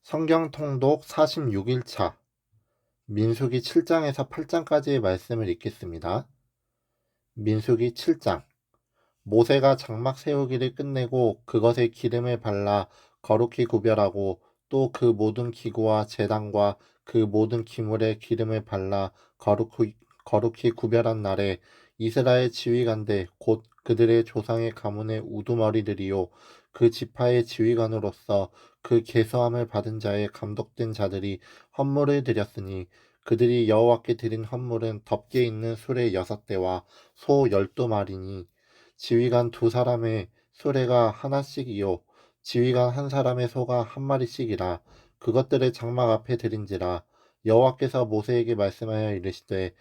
성경 통독 46일차 민수기 7장에서 8장까지의 말씀을 읽겠습니다. 민수기 7장 모세가 장막 세우기를 끝내고 그것에 기름을 발라 거룩히 구별하고 또 그 모든 기구와 제단과 그 모든 기물에 기름을 발라 거룩히 구별한 날에 이스라엘 지휘관들 곧 그들의 조상의 가문의 우두머리들이요 그 지파의 지휘관으로서 그 계수함을 받은 자의 감독된 자들이 헌물을 드렸으니 그들이 여호와께 드린 헌물은 덮개 있는 수레 6대와 소 12마리니 지휘관 2사람의 수레가 하나씩이요 지휘관 1사람의 소가 1마리씩이라 그것들을 장막 앞에 드린지라 여호와께서 모세에게 말씀하여 이르시되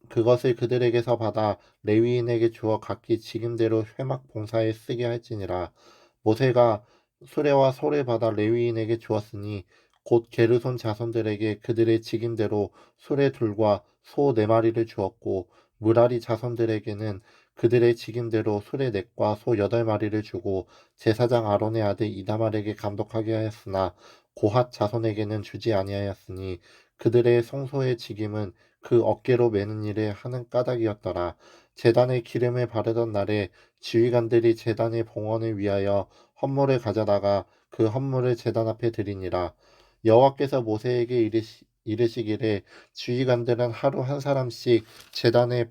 그것을 그들에게서 받아 레위인에게 주어 각기 직임대로 회막 봉사에 쓰게 할지니라. 모세가 수레와 소를 받아 레위인에게 주었으니 곧 게르손 자손들에게 그들의 직임대로 수레 둘과 소 4마리를 주었고 무라리 자손들에게는 그들의 직임대로 수레 넷과 소 8마리를 주고 제사장 아론의 아들 이다말에게 감독하게 하였으나 고핫 자손에게는 주지 아니하였으니 그들의 성소의 직임은 그 어깨로 매는 일을 하는 까닭이었더라. 제단에 기름을 바르던 날에 지휘관들이 제단의 봉헌을 위하여 헌물을 가져다가 그 헌물을 제단 앞에 드리니라. 여호와께서 모세에게 이르시기를 지휘관들은 하루 1사람씩 제단에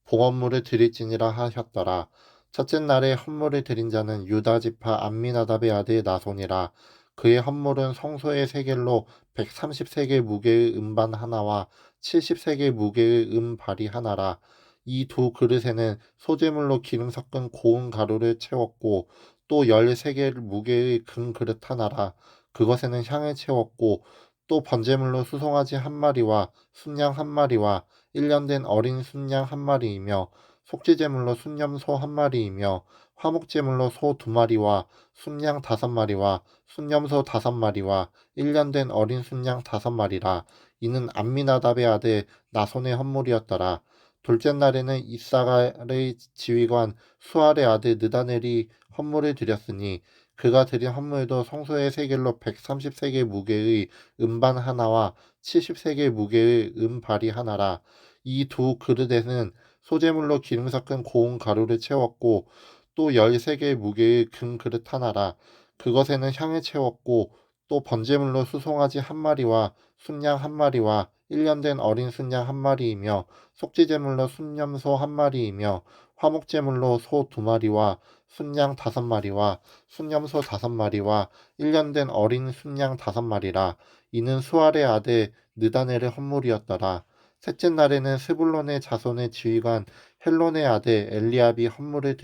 봉헌물을 드릴지니라 하셨더라. 첫째 날에 헌물을 드린 자는 유다 지파 암미나답의 아들 나손이라. 그의 헌물은 성소의 세겔로 130세겔 무게의 음반 하나와 70세겔 무게의 음발이 하나라. 이 2그릇에는 소재물로 기름 섞은 고운 가루를 채웠고 또 10세겔 무게의 금 그릇 하나라. 그것에는 향을 채웠고 또 번제물로 수송아지 1마리와 순양 1마리와 1년 된 어린 순양 1마리이며 속죄제물로 순염소 1마리이며 화목제물로 소 2마리와 순양 5마리와 순염소 5마리와 1년 된 어린 순양 5마리라. 이는 암미나답의 아들 나손의 헌물이었더라. 둘째 날에는 이사갈의 지휘관 수알의 아들 느다넬이 헌물을 드렸으니 그가 드린 헌물도 성소의 세겔로 130세겔 무게의 음반 하나와 70세겔 무게의 음발이 하나라. 이 2그릇에는 소재물로 기름 섞은 고운 가루를 채웠고 또 10세겔 무게의 금 그릇 하나라. 그것에는 향을 채웠고 또 번제물로 수송아지 1마리와 순양 1마리와 1년 된 어린 순양 1마리이며 속죄제물로 순염소 1마리이며 화목제물로 소 2마리와 순양 5마리와 순염소 5마리와 1년 된 어린 순양 5마리라. 이는 수알의 아들 느다넬의 헌물이었더라. 셋째 날에는 스불론의 자손의 지휘관 헬론의 아들 엘리압이 헌물을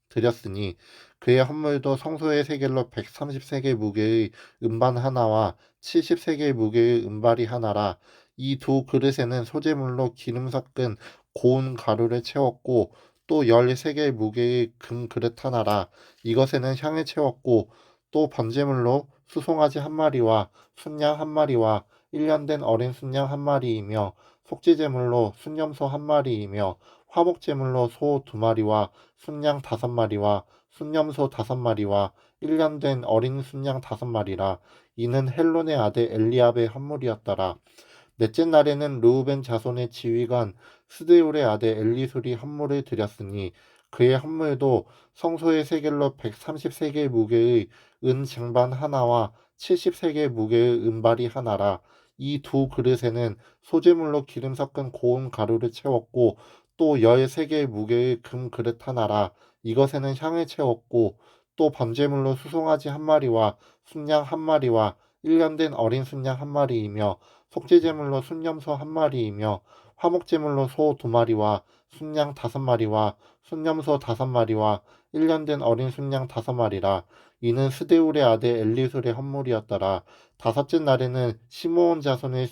드렸으니 그의 헌물도 성소의 세겔로 130세겔 무게의 음반 하나와 70세겔 무게의 음발이 하나라. 이 2그릇에는 소재물로 기름 섞은 고운 가루를 채웠고 또 10세겔 무게의 금 그릇 하나라. 이것에는 향을 채웠고 또 번제물로 수송아지 1마리와 순양 1마리와 1년 된 어린 순양 1마리이며 속죄제물로 순염소 1마리이며 화목제물로 소 2마리와 순양 5마리와 순염소 5마리와 1년 된 어린 순양 5마리라. 이는 헬론의 아들 엘리압의 헌물이었더라. 넷째 날에는 르우벤 자손의 지휘관 스데울의 아들 엘리술이 헌물을 드렸으니 그의 헌물도 성소의 세겔로 130세겔 무게의 은 쟁반 하나와 70세겔 무게의 은발이 하나라. 이 2그릇에는 소재물로 기름 섞은 고운 가루를 채웠고 또 10세겔 무게의 금 그릇 하나라. 이것에는 향을 채웠고 또 번제물로 수송아지 1마리와 순양 1마리와 1년 된 어린 순양 1마리이며 속죄제물로 순염소 1마리이며 화목제물로 소 2마리와 순양 5마리와 순염소 5마리와 1년 된 어린 순양 5마리라. 이는 스데울의 아들 엘리술의 헌물이었더라. 다섯째 날에는 시므온 자손의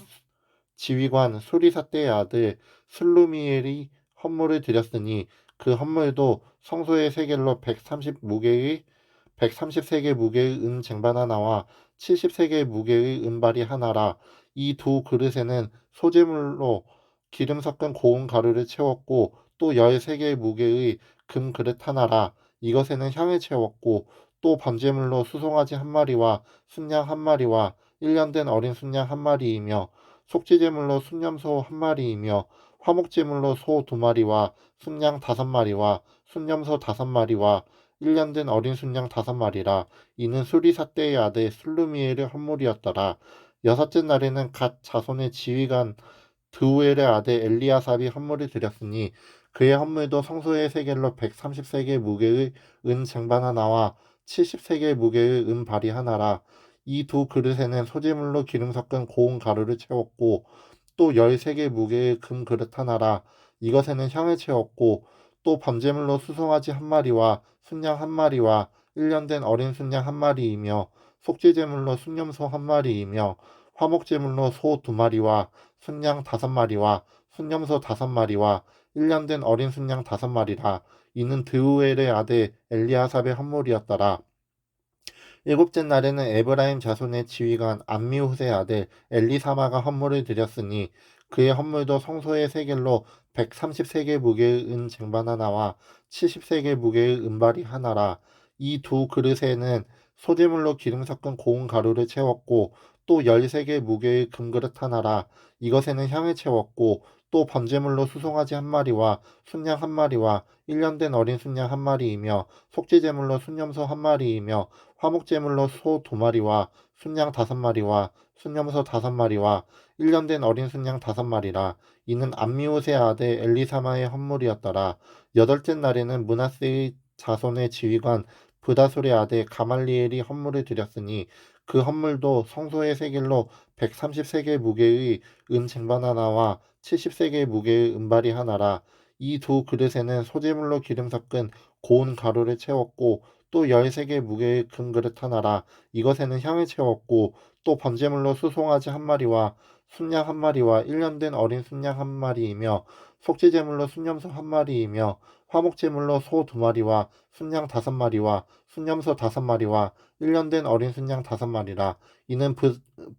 지휘관 수리사떼의 아들 슬루미엘이 헌물을 드렸으니 그 헌물도 성소의 세겔로 130세겔 무게의 은 쟁반 하나와 70세겔 무게의 은발이 하나라. 이 2그릇에는 소재물로 기름 섞은 고운 가루를 채웠고 또 10세겔 무게의 금 그릇 하나라. 이것에는 향을 채웠고 또 번제물로 수송아지 1마리와 순양 1마리와 1년 된 어린 순양 1마리이며 속죄제물로 순염소 1마리이며 화목제물로 소 2마리와 순양 5마리와 순염소 5마리와 1년 된 어린 순양 5마리라. 이는 수리사 때의 아들 슬루미엘의 헌물이었더라. 여섯째 날에는 갓 자손의 지휘관 드우엘의 아들 엘리아삽이 헌물을 드렸으니 그의 헌물도 성소의 세겔로 130세겔 무게의 은 쟁반 하나와 70세겔 무게의 은 발이 하나라. 이 두 그릇에는 소재물로 기름 섞은 고운 가루를 채웠고 또 13개 무게의 금 그릇 하나라. 이것에는 향을 채웠고 또 번제물로 수송아지 1마리와 순양 1마리와 1년 된 어린 순양 1마리이며 속죄제물로 순염소 1마리이며 화목제물로 소 2마리와 순양 5마리와 순염소 5마리와 1년 된 어린 순양 5마리라. 이는 드우엘의 아들 엘리아삽의 헌물이었더라. 일곱째 날에는 에브라임 자손의 지휘관 암미후세 아들 엘리사마가 헌물을 드렸으니 그의 헌물도 성소의 세겔로 130세겔 무게의 은 쟁반 하나와 70세겔 무게의 은발이 하나라. 이 두 그릇에는 소재물로 기름 섞은 고운 가루를 채웠고 또 13개 무게의 금그릇 하나라. 이것에는 향을 채웠고 또 번제물로 수송아지 1마리와 순양 1마리와 1년 된 어린 순양 1마리이며 속죄제물로 순염소 1마리이며 화목제물로 소 2마리와 순양 5마리와 순염소 5마리와 1년 된 어린 순양 5마리라. 이는 암미우세 아들 엘리사마의 헌물이었더라. 여덟째 날에는 므낫세의 자손의 지휘관 브다솔의 아들 가말리엘이 헌물을 드렸으니 그 헌물도 성소의 세겔로 130세겔 무게의 은 쟁반 하나와 70세겔 무게의 은발이 하나라. 이 두 그릇에는 소재물로 기름 섞은 고운 가루를 채웠고 또 13개 무게의 금그릇 하나라. 이것에는 향을 채웠고 또 번제물로 수송아지 1마리와 순양 1마리와 1년 된 어린 순양 1마리이며 속죄제물로 순염소 1마리이며 화목제물로 소 2마리와 순양 5마리와 순염소 5마리와 1년 된 어린 순양 5마리라. 이는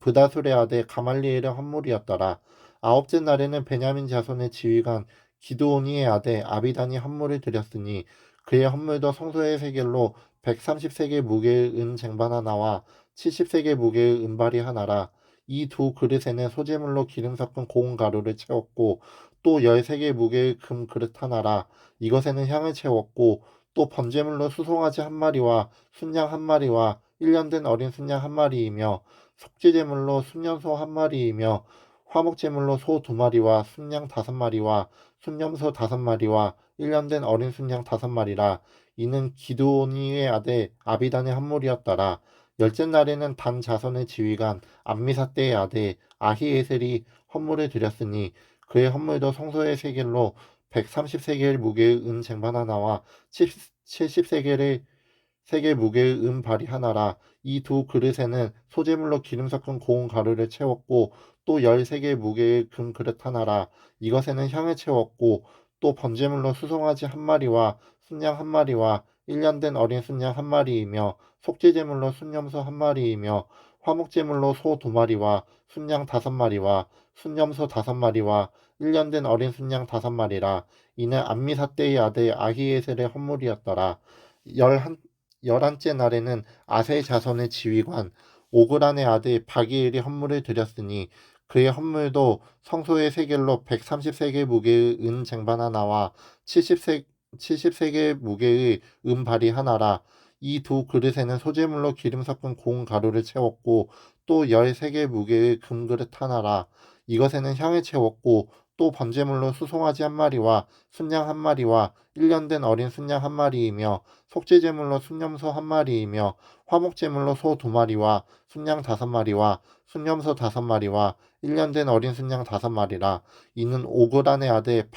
브다술의 아들 가말리엘의 헌물이었더라. 아홉째 날에는 베냐민 자손의 지휘관 기드오니의 아들 아비단이 헌물을 드렸으니 그의 헌물도 성소의 세겔로 130세겔 무게의 은 쟁반 하나와 70세겔 무게의 은발이 하나라. 이 두 그릇에는 소재물로 기름 섞은 고운 가루를 채웠고 또 13개 무게의 금 그릇 하나라. 이것에는 향을 채웠고 또 번제물로 수송아지 1마리와 순양 1마리와 1년 된 어린 순양 1마리이며 속죄제물로 순염소 1마리이며 화목제물로 소 2마리와 순양 5마리와 순염소 5마리와 1년 된 어린 순양 5마리라. 이는 기드오니의 아들 아비단의 헌물이었더라. 열째 날에는 단 자손의 지휘관 암미사대의 아들 아히에셀이 헌물을 드렸으니 그의 헌물도 성소의 세겔로 130세겔 무게의 은 쟁반 하나와 70세겔의 세겔 무게의 은 발이 하나라. 이 두 그릇에는 소재물로 기름 섞은 고운 가루를 채웠고 또 13개 무게의 금 그릇 하나라. 이것에는 향을 채웠고 또 번제물로 수송아지 1마리와 순양 1마리와 1년 된 어린 순양 1마리이며 속죄제물로 순염소 1마리이며 화목제물로 소 2마리와 순양 5마리와 순염소 5마리와 1년 된 어린 순양 5마리라. 이는 암미사대의 아들 아히에셀의 헌물이었더라. 열한째 날에는 아세 자손의 지휘관 오그란의 아들 바기엘이 헌물을 드렸으니 그의 헌물도 성소의 세겔로 130세겔 무게의 은 쟁반 하나와 70세겔 무게의 은 발이 하나라. 이 두 그릇에는 소재물로 기름 섞은 고운 가루를 채웠고 또 13개 무게의 금그릇 하나라. 이것에는 향을 채웠고 또 번제물로 수송아지 1마리와 순양 1마리와 1년 된 어린 순양 1마리이며 속죄제물로 순염소 1마리이며 화목제물로 소 2마리와 순양 5마리와 순염소 5마리와 1년 된 어린 순양 5마리라. 이는 오그란의 아들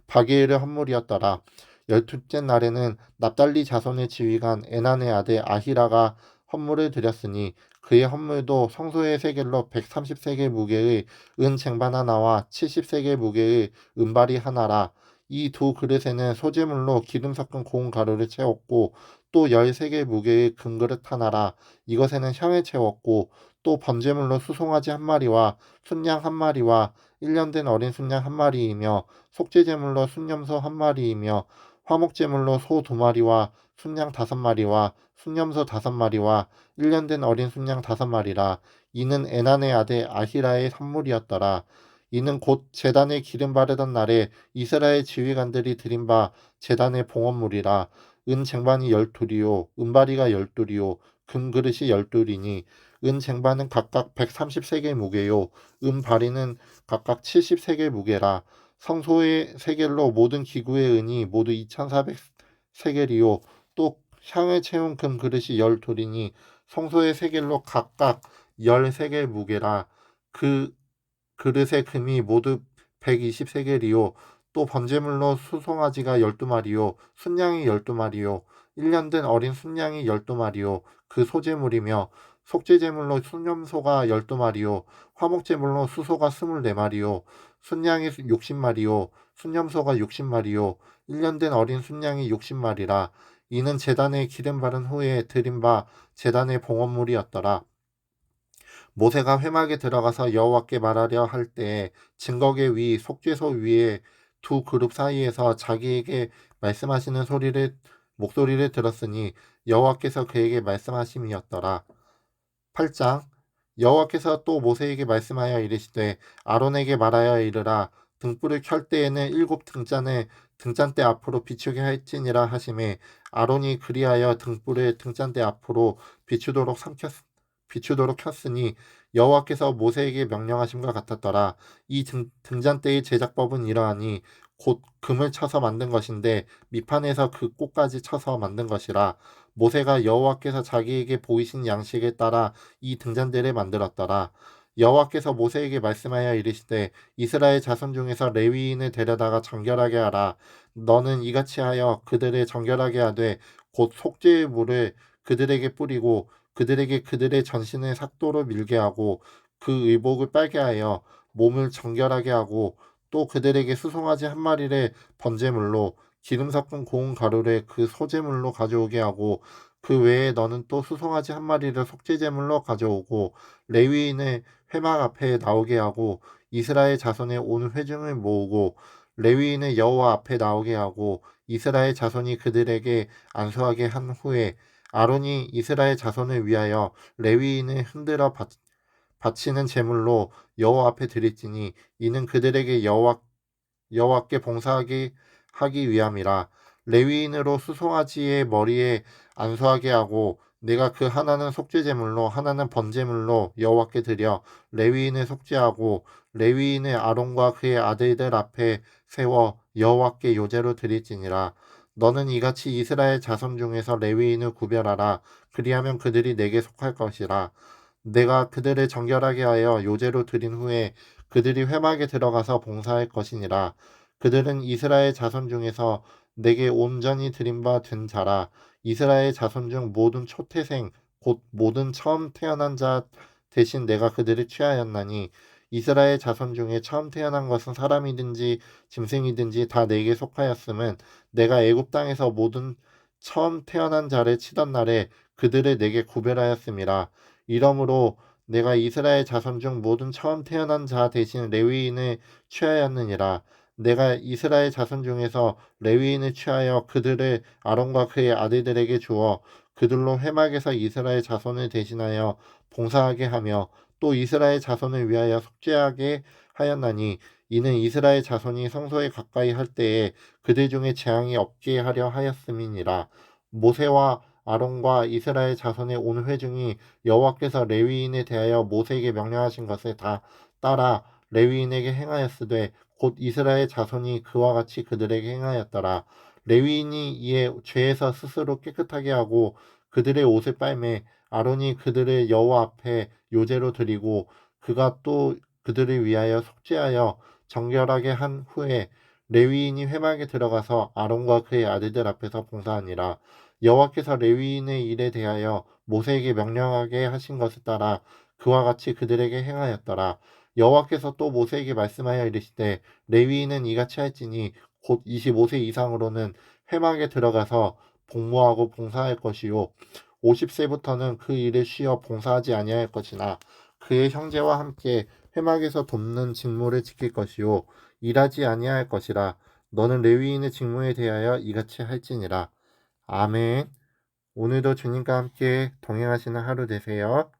바게엘의 헌물이었더라. 열둘째 날에는 납달리 자손의 지휘관 에난의 아들 아히라가 헌물을 드렸으니 그의 헌물도 성소의 세겔로 130세겔 무게의 은 쟁반 하나와 70세겔 무게의 은발이 하나라. 이 두 그릇에는 소재물로 기름 섞은 고운 가루를 채웠고 또 13개 무게의 금그릇 하나라. 이것에는 향을 채웠고 또 번제물로 수송아지 1마리와 순양 1마리와 1년 된 어린 순양 1마리이며 속죄제물로 순염소 1마리이며 화목제물로 소 2마리와 순양 5마리와 순염소 5마리와 1년 된 어린 순양 5마리라. 이는 에난의 아들 아히라의 선물이었더라. 이는 곧 제단에 기름 바르던 날에 이스라엘 지휘관들이 드린 바 제단의 봉헌물이라. 은 쟁반이 12이요 은바리가 12이요 금그릇이 12이니 은 쟁반은 각각 130세겔 무게요 은바리는 각각 70세겔 무게라. 성소의 세겔로 모든 기구의 은이 모두 2400세겔이요 또 향을 채운 금그릇이 12이니 성소의 세겔로 각각 10세겔 무게라. 그 그릇의 금이 모두 120세겔이요 또 번제물로 수송아지가 12마리요 순양이 12마리요 1년 된 어린 순양이 12마리요 그 소제물이며 속죄제물로 순염소가 12마리요 화목제물로 수소가 24마리요 순양이 60마리요 순염소가 60마리요 1년 된 어린 순양이 60마리라. 이는 제단에 기름 바른 후에 드린 바 제단의 봉헌물이었더라. 모세가 회막에 들어가서 여호와께 말하려 할 때에 증거계 위 속죄소 위에 두 그룹 사이에서 자기에게 말씀하시는 목소리를 들었으니 여호와께서 그에게 말씀하심이었더라. 8장. 여호와께서 또 모세에게 말씀하여 이르시되 아론에게 말하여 이르라. 등불을 켤 때에는 7등잔을 등잔대 앞으로 비추게 할지니라 하시매 아론이 그리하여 등불을 등잔대 앞으로 비추도록 켰으니 여호와께서 모세에게 명령하심과 같았더라. 이 등잔대의 제작법은 이러하니 곧 금을 쳐서 만든 것인데 밑판에서 그 꼭까지 쳐서 만든 것이라. 모세가 여호와께서 자기에게 보이신 양식에 따라 이 등잔대를 만들었더라. 여호와께서 모세에게 말씀하여 이르시되 이스라엘 자손 중에서 레위인을 데려다가 정결하게 하라. 너는 이같이 하여 그들을 정결하게 하되 곧 속죄의 물을 그들에게 뿌리고 그들에게 그들의 전신을 삭도로 밀게 하고 그 의복을 빨게 하여 몸을 정결하게 하고 또 그들에게 수송아지 1마리를 번제물로 기름 섞은 고운 가루를 그 소제물로 가져오게 하고 그 외에 너는 또 수송아지 1마리를 속죄제물로 가져오고 레위인의 회막 앞에 나오게 하고 이스라엘 자손의 온 회중을 모으고 레위인의 여호와 앞에 나오게 하고 이스라엘 자손이 그들에게 안수하게 한 후에 아론이 이스라엘 자손을 위하여 레위인을 흔들어 바치는 제물로 여호와 앞에 드릴지니 이는 그들에게 여호와께 봉사하게 하기 위함이라. 레위인으로 수송아지의 머리에 안수하게 하고 내가 그 하나는 속죄제물로 하나는 번제물로 여호와께 드려 레위인을 속죄하고 레위인을 아론과 그의 아들들 앞에 세워 여호와께 요제로 드릴지니라. 너는 이같이 이스라엘 자손 중에서 레위인을 구별하라. 그리하면 그들이 내게 속할 것이라. 내가 그들을 정결하게 하여 요제로 드린 후에 그들이 회막에 들어가서 봉사할 것이니라. 그들은 이스라엘 자손 중에서 내게 온전히 드린 바 된 자라. 이스라엘 자손 중 모든 초태생 곧 모든 처음 태어난 자 대신 내가 그들을 취하였나니 이스라엘 자손 중에 처음 태어난 것은 사람이든지 짐승이든지 다 내게 속하였음은 내가 애굽 땅에서 모든 처음 태어난 자를 치던 날에 그들을 내게 구별하였음이라. 이러므로 내가 이스라엘 자손 중 모든 처음 태어난 자 대신 레위인을 취하였느니라. 내가 이스라엘 자손 중에서 레위인을 취하여 그들을 아론과 그의 아들들에게 주어 그들로 회막에서 이스라엘 자손을 대신하여 봉사하게 하며 또 이스라엘 자손을 위하여 속죄하게 하였나니 이는 이스라엘 자손이 성소에 가까이 할 때에 그들 중에 재앙이 없게 하려 하였음이니라. 모세와 아론과 이스라엘 자손의 온 회중이 여호와께서 레위인에 대하여 모세에게 명령하신 것을 다 따라 레위인에게 행하였으되 곧 이스라엘 자손이 그와 같이 그들에게 행하였더라. 레위인이 이에 죄에서 스스로 깨끗하게 하고 그들의 옷을 빨매 아론이 그들을 여호와 앞에 요제로 드리고 그가 또 그들을 위하여 속죄하여 정결하게 한 후에 레위인이 회막에 들어가서 아론과 그의 아들들 앞에서 봉사하니라. 여호와께서 레위인의 일에 대하여 모세에게 명령하게 하신 것을 따라 그와 같이 그들에게 행하였더라. 여호와께서 또 모세에게 말씀하여 이르시되 레위인은 이같이 할지니 곧 25세 이상으로는 회막에 들어가서 복무하고 봉사할 것이요 50세부터는 그 일을 쉬어 봉사하지 아니할 것이나 그의 형제와 함께 회막에서 돕는 직무를 지킬 것이요 일하지 아니할 것이라. 너는 레위인의 직무에 대하여 이같이 할지니라. 아멘. 오늘도 주님과 함께 동행하시는 하루 되세요.